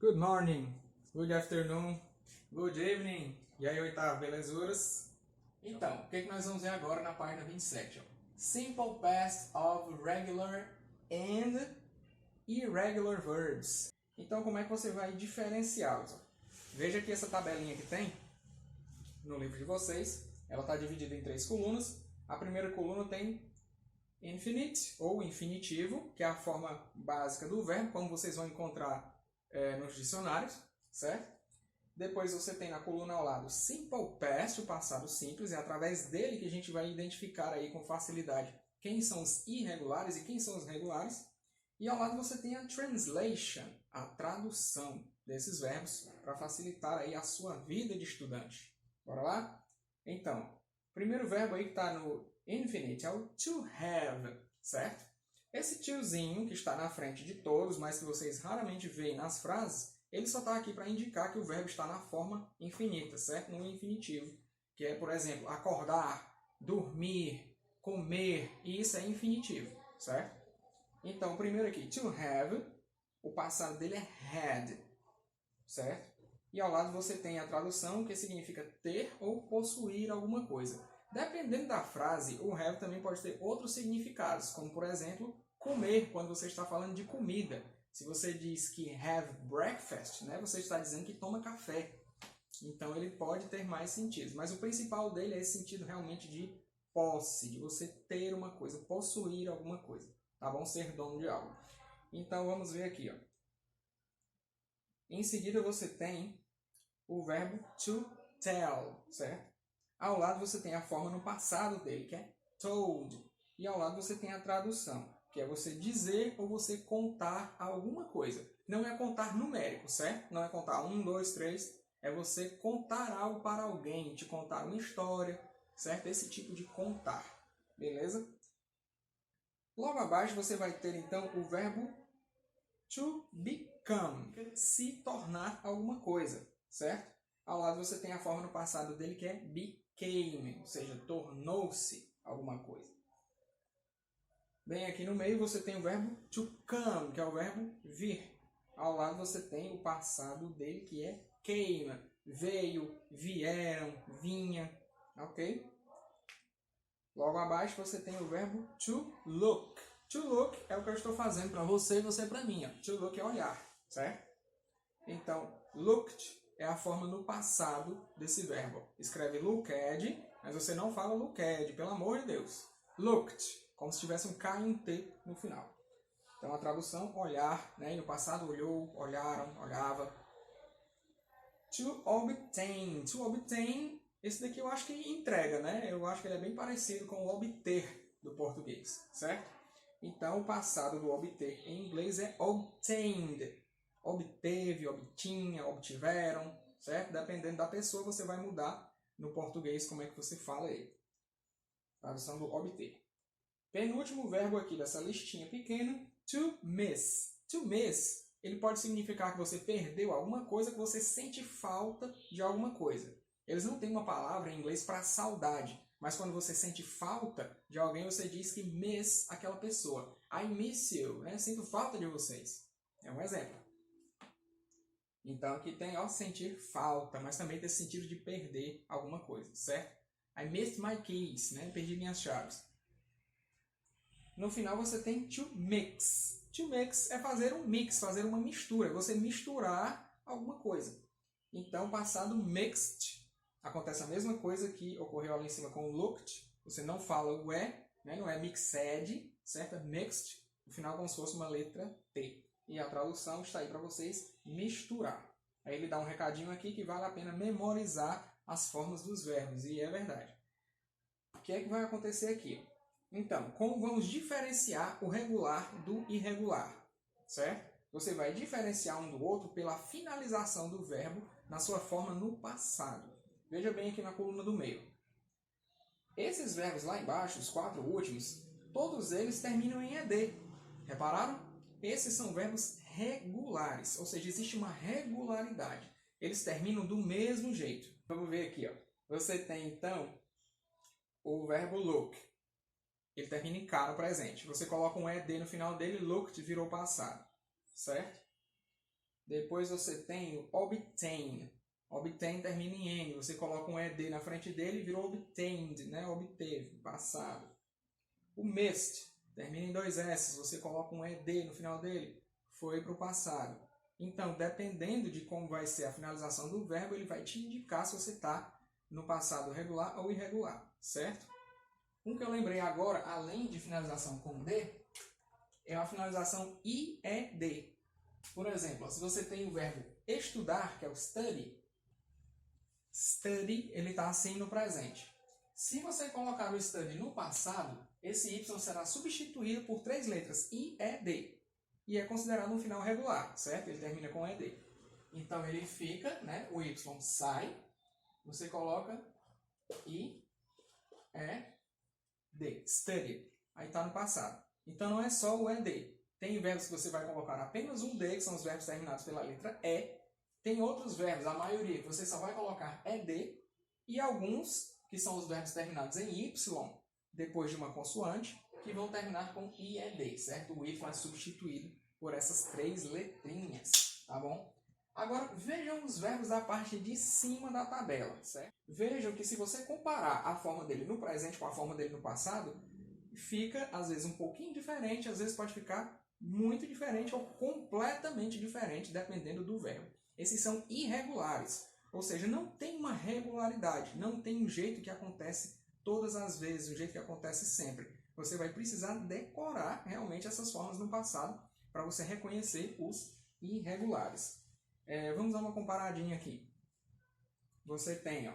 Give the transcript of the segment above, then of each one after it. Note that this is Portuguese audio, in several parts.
Good morning, good afternoon, good evening. E aí, oitavo, belezuras? Então, o que nós vamos ver agora na página 27? Ó? Simple past of regular and irregular verbs. Então, como é que você vai diferenciá-los? Veja aqui essa tabelinha que tem no livro de vocês. Ela está dividida em 3 colunas. A primeira coluna tem infinite, ou infinitivo, que é a forma básica do verbo, como vocês vão encontrar nos dicionários, certo? Depois você tem na coluna ao lado simple past, o passado simples, é através dele que a gente vai identificar aí com facilidade quem são os irregulares e quem são os regulares. E ao lado você tem a translation, a tradução desses verbos, para facilitar aí a sua vida de estudante. Bora lá? Então, o primeiro verbo aí que está no infinite é o to have, certo? Esse tiozinho que está na frente de todos, mas que vocês raramente veem nas frases, ele só está aqui para indicar que o verbo está na forma infinita, certo? No infinitivo, que é, por exemplo, acordar, dormir, comer, e isso é infinitivo, certo? Então, o primeiro aqui, to have, o passado dele é had, certo? E ao lado você tem a tradução, que significa ter ou possuir alguma coisa. Dependendo da frase, o have também pode ter outros significados, como, por exemplo, comer, quando você está falando de comida. Se você diz que have breakfast, né, você está dizendo que toma café. Então, ele pode ter mais sentidos. Mas o principal dele é esse sentido realmente de posse, de você ter uma coisa, possuir alguma coisa. Tá bom? Ser dono de algo. Então, vamos ver aqui. Ó. Em seguida, você tem o verbo to tell, certo? Ao lado você tem a forma no passado dele, que é told. E ao lado você tem a tradução, que é você dizer ou você contar alguma coisa. Não é contar numérico, certo? Não é contar 1, 2, 3. É você contar algo para alguém, te contar uma história, certo? Esse tipo de contar, beleza? Logo abaixo você vai ter então o verbo to become, se tornar alguma coisa, certo? Ao lado você tem a forma no passado dele que é became, ou seja, tornou-se alguma coisa. Bem, aqui no meio você tem o verbo to come, que é o verbo vir. Ao lado você tem o passado dele que é came, veio, vieram, vinha, ok? Logo abaixo você tem o verbo to look. To look é o que eu estou fazendo para você e você para mim. Ó. To look é olhar, certo? Então, looked é a forma no passado desse verbo. Escreve looked, mas você não fala looked, pelo amor de Deus. Looked, como se tivesse um K e um T no final. Então, a tradução, olhar, né? E no passado, olhou, olharam, olhava. To obtain. To obtain, esse daqui eu acho que entrega, né? Eu acho que ele é bem parecido com o obter do português, certo? Então, o passado do obter em inglês é obtained. Obteve, obtinha, obtiveram, certo? Dependendo da pessoa, você vai mudar no português como é que você fala ele. Tradução do obter. Penúltimo verbo aqui dessa listinha pequena, to miss. To miss, ele pode significar que você perdeu alguma coisa, que você sente falta de alguma coisa. Eles não têm uma palavra em inglês para saudade, mas quando você sente falta de alguém, você diz que miss aquela pessoa. I miss you, né? Sinto falta de vocês. É um exemplo. Então, aqui tem, ó, sentir falta, mas também tem esse sentido de perder alguma coisa, certo? I missed my keys, né? Perdi minhas chaves. No final, você tem to mix. To mix é fazer um mix, fazer uma mistura. Você misturar alguma coisa. Então, passado mixed, acontece a mesma coisa que ocorreu ali em cima com o looked. Você não fala o né? Não é mixed, certo? É mixed. No final, como se fosse uma letra T. E a tradução está aí para vocês misturar. Aí ele dá um recadinho aqui que vale a pena memorizar as formas dos verbos. E é verdade. O que é que vai acontecer aqui? Então, como vamos diferenciar o regular do irregular? Certo? Você vai diferenciar um do outro pela finalização do verbo na sua forma no passado. Veja bem aqui na coluna do meio. Esses verbos lá embaixo, os 4 últimos, todos eles terminam em ed. Repararam? Esses são verbos regulares, ou seja, existe uma regularidade. Eles terminam do mesmo jeito. Vamos ver aqui. Ó. Você tem, então, o verbo look. Ele termina em K no presente. Você coloca um ed no final dele, looked virou passado. Certo? Depois você tem o obtain. Obtain termina em N. Você coloca um ED na frente dele e virou obtained, né? Obteve, passado. O missed termina em 2 S. Você coloca um ED no final dele, foi para o passado. Então, dependendo de como vai ser a finalização do verbo, ele vai te indicar se você está no passado regular ou irregular, certo? Um que eu lembrei agora, além de finalização com D, é a finalização IED. Por exemplo, se você tem o verbo estudar, que é o study, study, ele está assim no presente. Se você colocar o study no passado, esse Y será substituído por 3 letras, IED. E é considerado um final regular, certo? Ele termina com ED. Então ele fica, né? O Y sai, você coloca IED, study. Aí está no passado. Então não é só o ED. Tem verbos que você vai colocar apenas um D, que são os verbos terminados pela letra E. Tem outros verbos, a maioria, que você só vai colocar ED. E alguns, que são os verbos terminados em Y, depois de uma consoante, que vão terminar com IED, certo? O Y é substituído por essas 3 letrinhas, tá bom? Agora, vejam os verbos da parte de cima da tabela, certo? Vejam que se você comparar a forma dele no presente com a forma dele no passado, fica, às vezes, um pouquinho diferente, às vezes pode ficar muito diferente ou completamente diferente, dependendo do verbo. Esses são irregulares, ou seja, não tem uma regularidade, não tem um jeito que acontece todas as vezes, um jeito que acontece sempre. Você vai precisar decorar realmente essas formas no passado para você reconhecer os irregulares. Vamos dar uma comparadinha aqui. Você tem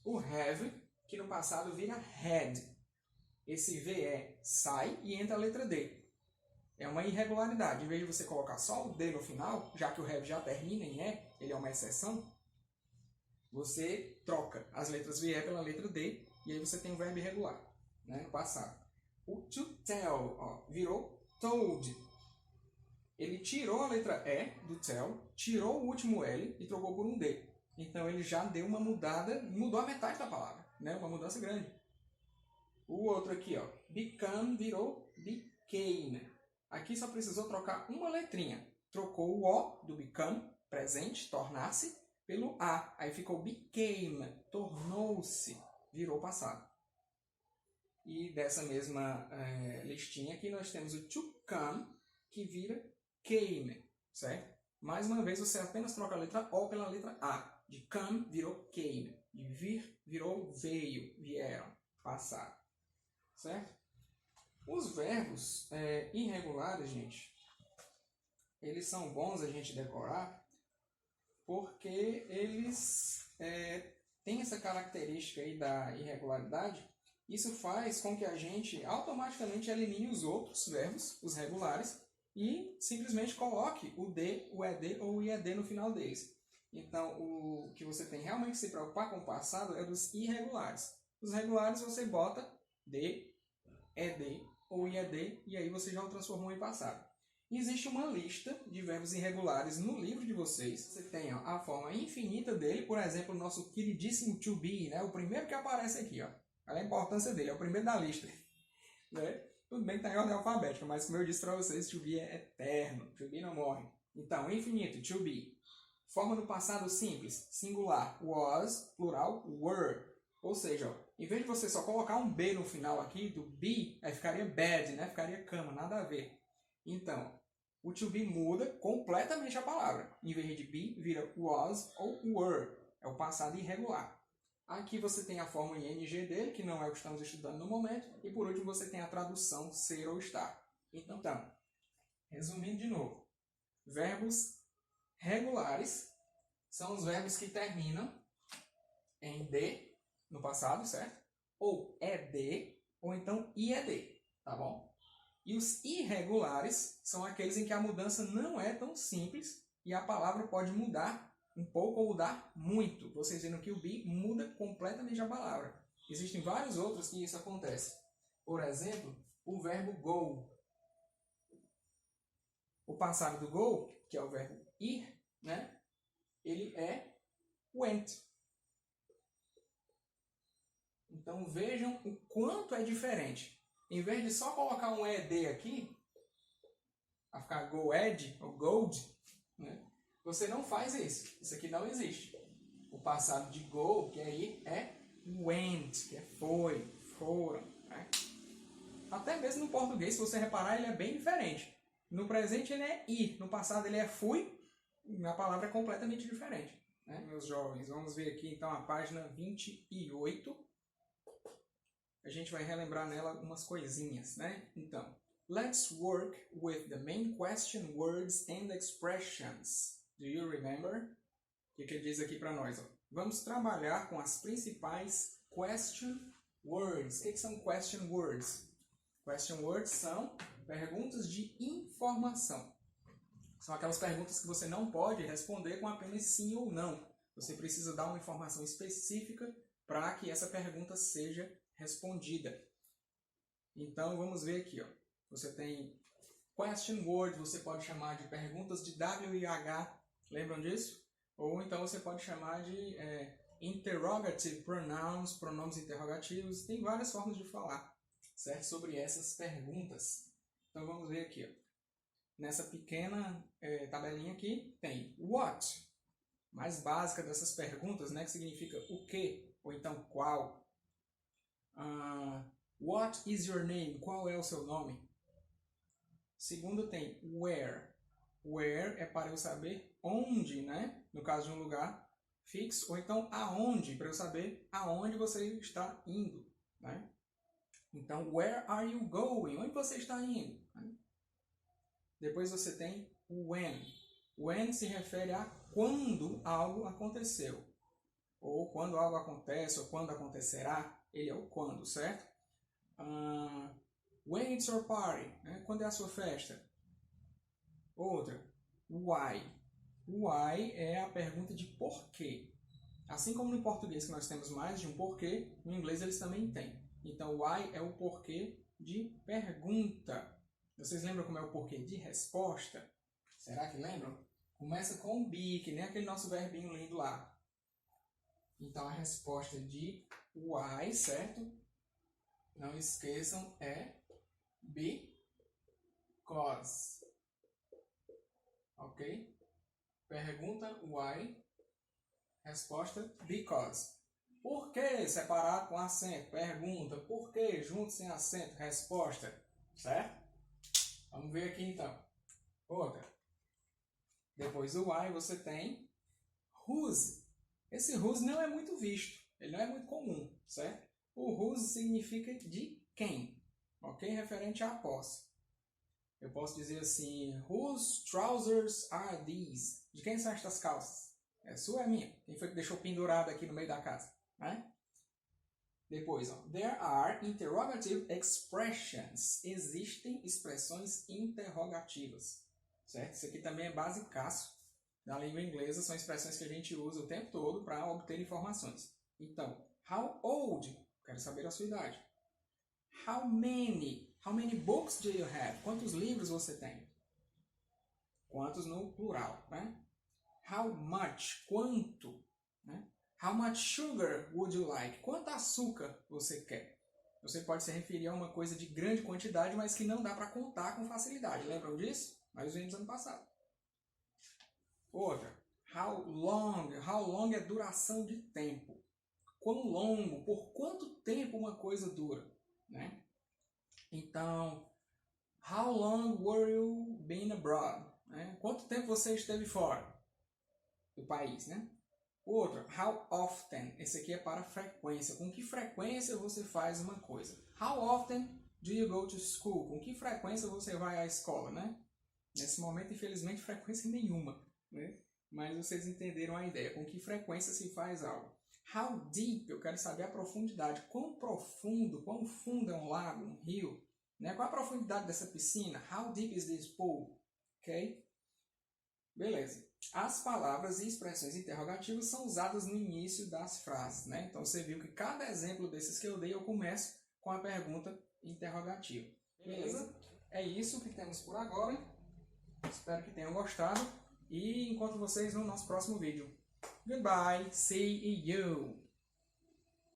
o have, que no passado vira had. Esse VE sai e entra a letra D. É uma irregularidade. Em vez de você colocar só o D no final, já que o have já termina em E, ele é uma exceção, você troca as letras VE pela letra D e aí você tem o verbo irregular, né, no passado. O to tell virou told. Ele tirou a letra E do tell, tirou o último L e trocou por um D. Então ele já deu uma mudada, mudou a metade da palavra, né, uma mudança grande. O outro aqui, become virou became. Aqui só precisou trocar uma letrinha. Trocou o O do become, presente, tornar-se, pelo A. Aí ficou became, tornou-se, virou passado. E dessa mesma listinha aqui nós temos o to come, que vira came, certo? Mais uma vez você apenas troca a letra O pela letra A. De come virou came. De vir virou veio, vieram, passado. Certo? Os verbos irregulares, gente, eles são bons a gente decorar porque eles têm essa característica aí da irregularidade. Isso faz com que a gente automaticamente elimine os outros verbos, os regulares, e simplesmente coloque o D, o ED ou o IED no final deles. Então, o que você tem realmente que se preocupar com o passado é dos irregulares. Os regulares você bota D, ED ou IED, e aí você já o transformou em passado. Existe uma lista de verbos irregulares no livro de vocês. Você tem a forma infinita dele, por exemplo, o nosso queridíssimo to be, né? O primeiro que aparece aqui. Olha a importância dele, é o primeiro da lista. Né? Tudo bem que está em ordem alfabética, mas como eu disse para vocês, to be é eterno, to be não morre. Então, infinito, to be. Forma no passado simples, singular, was, plural, were. Ou seja, em vez de você só colocar um B no final aqui, do be, aí ficaria bad, né? Ficaria cama, nada a ver. Então, o to be muda completamente a palavra. Em vez de be, vira was ou were. É o passado irregular. Aqui você tem a forma ing dele, que não é o que estamos estudando no momento. E por último você tem a tradução ser ou estar. Então, resumindo de novo. Verbos regulares são os verbos que terminam em D no passado, certo? Ou ED, ou então IED, tá bom? E os irregulares são aqueles em que a mudança não é tão simples e a palavra pode mudar um pouco ou mudar muito. Vocês viram que o be muda completamente a palavra. Existem vários outros que isso acontece. Por exemplo, o verbo go. O passado do go, que é o verbo ir, né? Ele é went. Então vejam o quanto é diferente. Em vez de só colocar um ED aqui, a ficar go-ed ou gold, né? você não faz isso. Isso aqui não existe. O passado de go, que é ir, é went, que é foi, foram. Né? Até mesmo no português, se você reparar, ele é bem diferente. No presente ele é ir, no passado ele é fui, a palavra é completamente diferente. Né? Meus jovens, vamos ver aqui então a página 28. A gente vai relembrar nela algumas coisinhas, né? Então, let's work with the main question words and expressions. Do you remember? O que ele diz aqui para nós? Ó? Vamos trabalhar com as principais question words. O que são question words? Question words são perguntas de informação. São aquelas perguntas que você não pode responder com apenas sim ou não. Você precisa dar uma informação específica para que essa pergunta seja respondida. Então, vamos ver aqui. Ó. Você tem question words, você pode chamar de perguntas de W e H. Lembram disso? Ou então você pode chamar de interrogative pronouns, pronomes interrogativos. Tem várias formas de falar, certo? Sobre essas perguntas. Então, vamos ver aqui. Ó. Nessa pequena tabelinha aqui, tem what. Mais básica dessas perguntas, né? Que significa o que, ou então qual. What is your name? Qual é o seu nome? Segundo tem where. Where é para eu saber onde, né? No caso de um lugar fixo. Ou então aonde, para eu saber aonde você está indo. Né? Então, where are you going? Onde você está indo? Né? Depois você tem when. When se refere a quando algo aconteceu. Ou quando algo acontece, ou quando acontecerá. Ele é o quando, certo? When it's your party? Né? Quando é a sua festa? Outra. Why. Why é a pergunta de porquê. Assim como no português que nós temos mais de um porquê, no inglês eles também têm. Então, why é o porquê de pergunta. Vocês lembram como é o porquê de resposta? Será que lembram? Começa com o be, que nem aquele nosso verbinho lindo lá. Então, a resposta de why, certo? Não esqueçam, é because. Ok? Pergunta why. Resposta because. Por que separado com acento? Pergunta. Por que junto sem acento? Resposta. Certo? Vamos ver aqui então. Outra. Depois do why você tem whose. Esse whose não é muito visto. Ele não é muito comum, certo? O whose significa de quem. Ok? Referente à posse. Eu posso dizer assim, whose trousers are these? De quem são estas calças? É sua ou é minha? Quem foi que deixou pendurado aqui no meio da casa? Né? Depois, ó, there are interrogative expressions. Existem expressões interrogativas. Certo? Isso aqui também é basicaço da língua inglesa. São expressões que a gente usa o tempo todo para obter informações. Então, how old? Quero saber a sua idade. How many? How many books do you have? Quantos livros você tem? Quantos no plural, né? How much? Quanto? Né? How much sugar would you like? Quanto açúcar você quer? Você pode se referir a uma coisa de grande quantidade, mas que não dá para contar com facilidade. Lembram disso? Nós vimos ano passado. Outra. How long? How long é duração de tempo. Quão longo? Por quanto tempo uma coisa dura? Né? Então, how long were you been abroad? Né? Quanto tempo você esteve fora do país, né? Outro, how often? Esse aqui é para frequência. Com que frequência você faz uma coisa? How often do you go to school? Com que frequência você vai à escola, né? Nesse momento, infelizmente, frequência nenhuma, né? Mas vocês entenderam a ideia. Com que frequência se faz algo? How deep? Eu quero saber a profundidade. Quão profundo, quão fundo é um lago, um rio? Né? Qual a profundidade dessa piscina? How deep is this pool? Ok? Beleza. As palavras e expressões interrogativas são usadas no início das frases, né? Então você viu que cada exemplo desses que eu dei, eu começo com a pergunta interrogativa. Beleza? É isso que temos por agora. Espero que tenham gostado e encontro vocês no nosso próximo vídeo. Goodbye, see you!